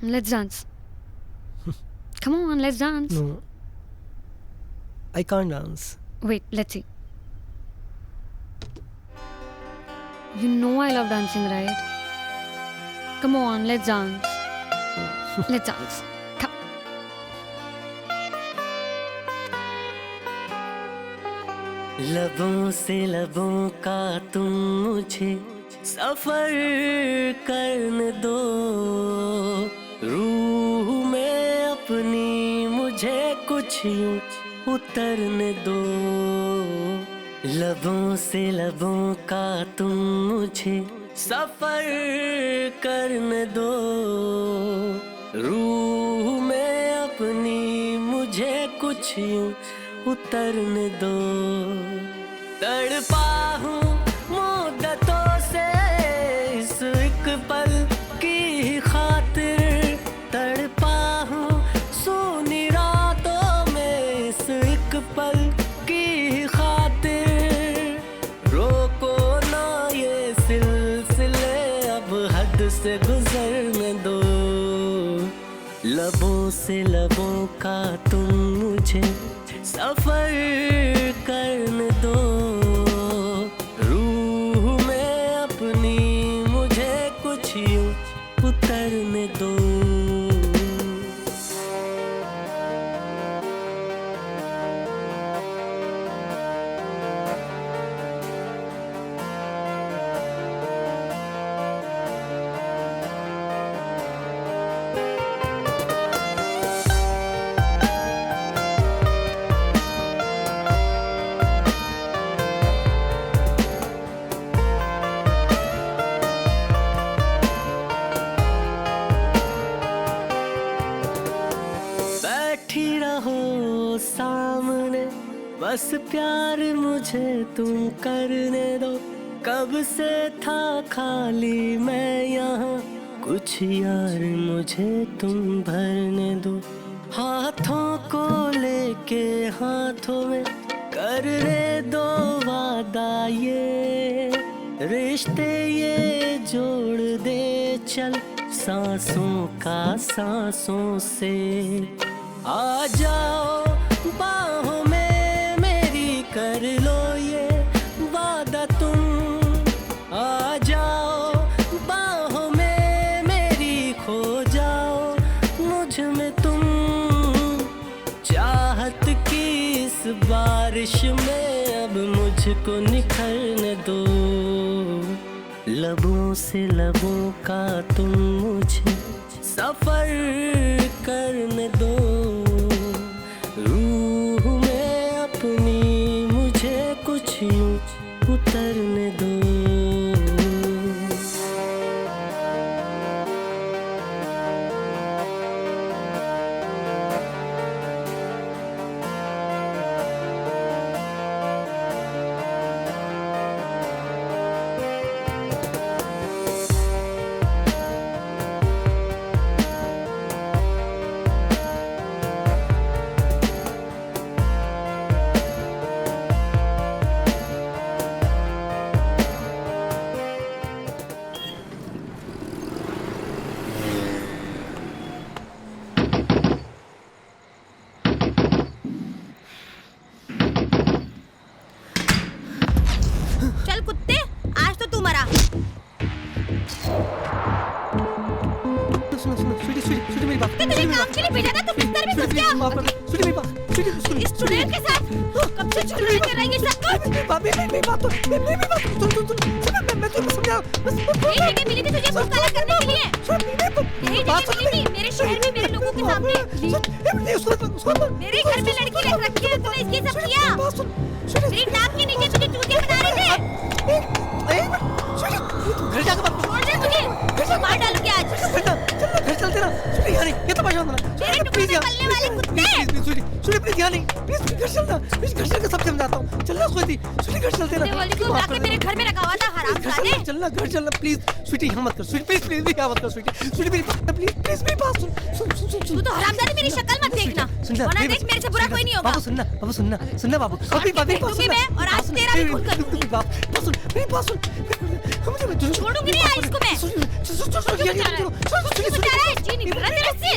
let's dance. Come on, let's dance. No. I can't dance. Wait, let's see. You know I love dancing, right? Come on, let's dance. Let's dance. Come. लबों से लबों का तुम मुझे सफर करने दो, रूह में अपनी मुझे कुछ यूं उतरने दो। लबों से लबों का तुम मुझे सफर करने दो, रूह में अपनी मुझे कुछ यूं उतरने दो। तड़पा हूँ मुद्दतों से इस एक पल की खातिर, तड़पा हूँ सोनी रातों में इस एक पल की खातिर। रोको ना ये सिलसिले, अब हद से गुजरने दो। लबों से लबों का तुम मुझे सफर करने दो, रूह में अपनी मुझे कुछ यूं उतरने दो। बैठी रहो सामने, बस प्यार मुझे तुम करने दो। कब से था खाली मैं यहाँ, कुछ यार मुझे तुम भरने दो। हाथों को लेके हाथों में करने दो वादा, ये रिश्ते ये जोड़ दे चल सांसों का सांसों से। आ जाओ बाहों में मेरी, कर लो ये वादा तुम। आ जाओ बाहों में मेरी, खो जाओ मुझ में तुम। चाहत की इस बारिश में अब मुझको निखरने दो। लबों से लबों का तुम मुझे सफर करने दो, रूह में अपनी मुझे कुछ यूं उतरने दो। चल कुत्ते, आज तो तू मरा। सुनो सुनो, स्वीटी मेरी बात। तेरे काम के लिए भेजा था, तू बिस्तर में घुस गया। माफ करना, स्वीटी मेरी बात। स्वीटी इस चुड़ैल के साथ कब से चुड़ैल कर रही है सब कुछ। मेरी बात तो मेरी बात सुन, मैं तुम्हें समझा। यही जगह मिली थी तुझे मुंह काला करने के लिए। यही जगह मिली थी मेरे शहर में मेरे लोगों के सामने। मेरे घर में लड़की रख रखी है, तूने इसके सब किया। मेरी नाक के नीचे तुझे चूतिया बना रहे थे। घर जाकर बात छोड़ दे मुझे, मार डालूंगी आज। घर चलते ना, स्वीटी यार ये तो मजा आना। मेरे टुकड़ों में पलने वाले कुत्ते। स्वीटी प्लीज यहाँ नहीं, प्लीज घर चलना, प्लीज घर चल के सब समझाता हूँ। चलना स्वीटी घर चलते ना। दिवाली को उड़ा के मेरे घर में रखा हुआ था हरामजादे। चलना घर चलना प्लीज। स्वीटी यहाँ मत कर, स्वीटी प्लीज यहाँ मत कर। स्वीटी मेरी बात प्लीज मेरी बात सुन। तू तो हरामजादे मेरी शक्ल मत देखना, वरना देख मेरे से बुरा कोई नहीं होगा। बाबू सुनना बाबू। अभी मैं और आज तेरा भी खून करूंगी। छोड़ूंगी नहीं आज इसको मैं। बता रहा है जी निकल रहा तेरे से।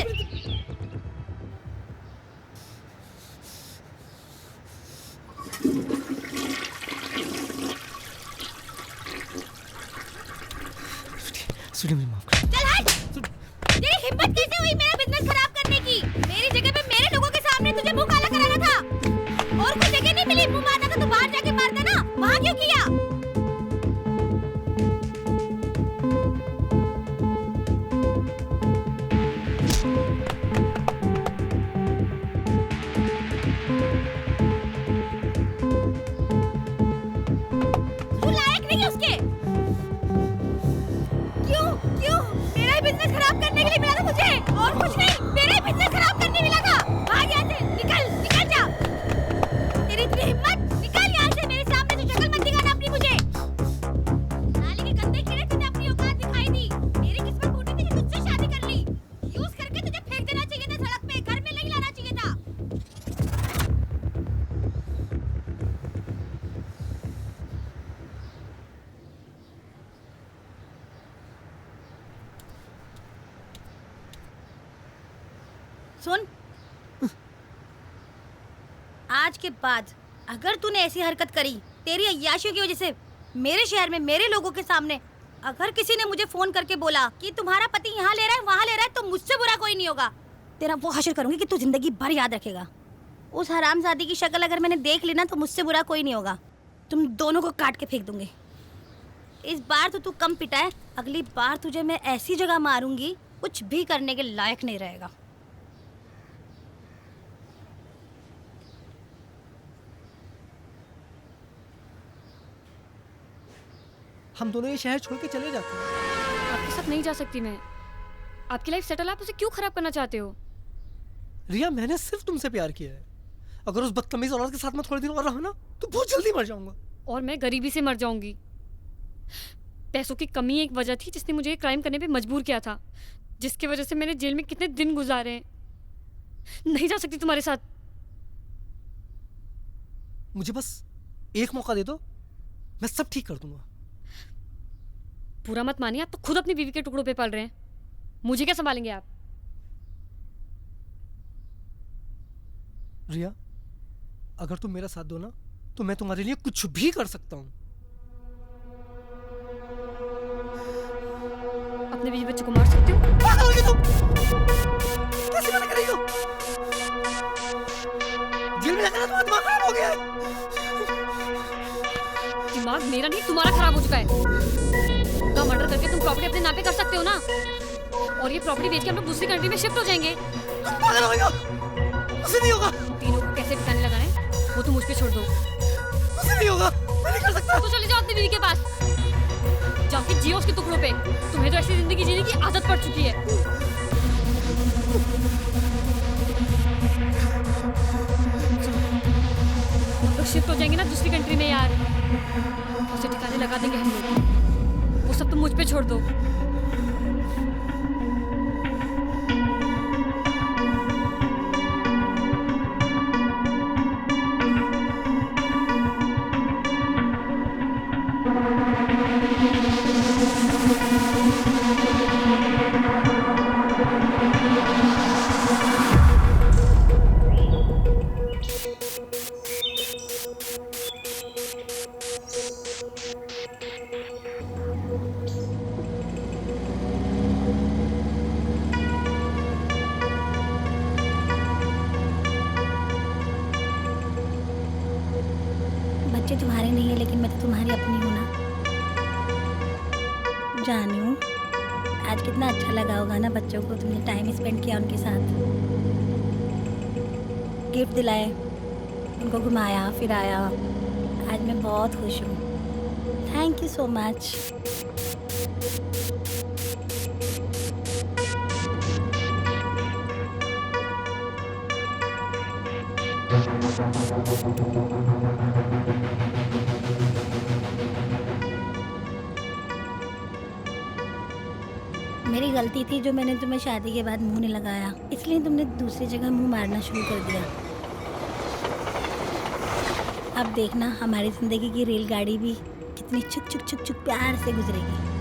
स्वीटी मुझे माफ कर। चल हट। तेरी हिम्मत कैसे हुई मेरा बिजनेस खराब करने की? मेरी जगह पे मेरे लोगों के सामने तुझे मुंह काला कराना था। और कोई जगह नहीं मिली मुंह मारना, तो तू बाहर जाके मारता ना, वहां क्यों किया? तू लायक नहीं है उसके। क्यों मेरा ही बिजनेस खराब करने के लिए मिला था मुझे, और कुछ नहीं। मेरा ही बिजनेस खराब करने मिला था। भाग यहाँ से, निकल जा। तेरी इतनी हिम्मत, निकल यहाँ से। मेरे सामने तो शक्ल मत दिखाना अपनी मुझे। नाली के गंदे कीड़े, तुझे अपनी औकात दिखाई दी। मेरी किस्मत फूटी थी कि तुझसे शादी कर ली। यूज करके तुझे फेंक देना चाहिए था सड़क पे, घर में नहीं लाना चाहिए था। सुन, आज के बाद अगर तूने ऐसी हरकत करी तेरी अय्याशियों की वजह से मेरे शहर में मेरे लोगों के सामने, अगर किसी ने मुझे फोन करके बोला कि तुम्हारा पति यहाँ ले रहा है वहाँ ले रहा है, तो मुझसे बुरा कोई नहीं होगा। तेरा वो हश्र करूंगी कि तू जिंदगी भर याद रखेगा। उस हरामजादी की शक्ल अगर मैंने देख ली ना, तो मुझसे बुरा कोई नहीं होगा। तुम दोनों को काट के फेंक दूंगी। इस बार तो तू कम पिटा है, अगली बार तुझे मैं ऐसी जगह मारूंगी कुछ भी करने के लायक नहीं रहेगा। हम दोनों ये शहर छोड़ के चले जाते हैं। आपके साथ नहीं जा सकती मैं। आपकी लाइफ सेटल, आप उसे क्यों खराब करना चाहते हो? रिया, मैंने सिर्फ तुमसे प्यार किया है। अगर उस बदतमीज औरत के साथ मैं थोड़े दिन और रहा ना, तो बहुत जल्दी मर जाऊंगा। और मैं गरीबी से मर जाऊंगी। पैसों की कमी एक वजह थी जिसने मुझे क्राइम करने पे मजबूर किया था, जिसकी वजह से मैंने जेल में कितने दिन गुजारे हैं। नहीं जा सकती तुम्हारे साथ। मुझे बस एक मौका दे दो, मैं सब ठीक कर दूंगा। बुरा मत मानिए, आप तो खुद अपनी बीवी के टुकड़ों पे पल रहे हैं। मुझे क्या संभालेंगे आप? रिया, अगर तुम मेरा साथ दो ना, तो मैं तुम्हारे लिए कुछ भी कर सकता हूँ। अपने बीवी बच्चे को मार सकते हो? पागल हो गई तुम? कैसे मना कर रही हो? जेल में जाकर तुम्हारा दिमाग खराब हो गया है। दिमाग मेरा नहीं, तुम्हारा खराब हो चुका है। का मर्डर करके तुम प्रॉपर्टी अपने नाम पे कर सकते हो ना, और ये प्रॉपर्टी बेच के हम लोग दूसरी कंट्री में शिफ्ट हो जाएंगे। तुम पागल हो गई हो? उसे नहीं होगा। तीनों को कैसे ठिकाने लगाने, वो तुम मुझ पे छोड़ दो। उसे नहीं होगा, मैं नहीं कर सकता। तो चले जाओ अपनी बीवी के पास, जाके जियो उसके टुकड़ों पे। तुम्हें तो ऐसी जिंदगी जीने की आदत पड़ चुकी है। हम लोग शिफ्ट हो जाएंगे ना दूसरी कंट्री में यार, उसे ठिकाने लगा देंगे हम लोग। वो सब तुम मुझ पे छोड़ दो। बच्चे तुम्हारे नहीं है, लेकिन मैं तो तुम्हारी अपनी हूँ ना। जानू, आज कितना अच्छा लगा होगा ना बच्चों को, तुमने टाइम स्पेंड किया उनके साथ, गिफ्ट दिलाए, उनको घुमाया फिराया। आज मैं बहुत खुश हूँ। Thank you so much. मेरी गलती थी जो मैंने तुम्हें शादी के बाद मुंह नहीं लगाया, इसलिए तुमने दूसरी जगह मुंह मारना शुरू कर दिया। अब देखना हमारी जिंदगी की रेलगाड़ी भी कितनी चुक चुक चुक चुक प्यार से गुजरेगी।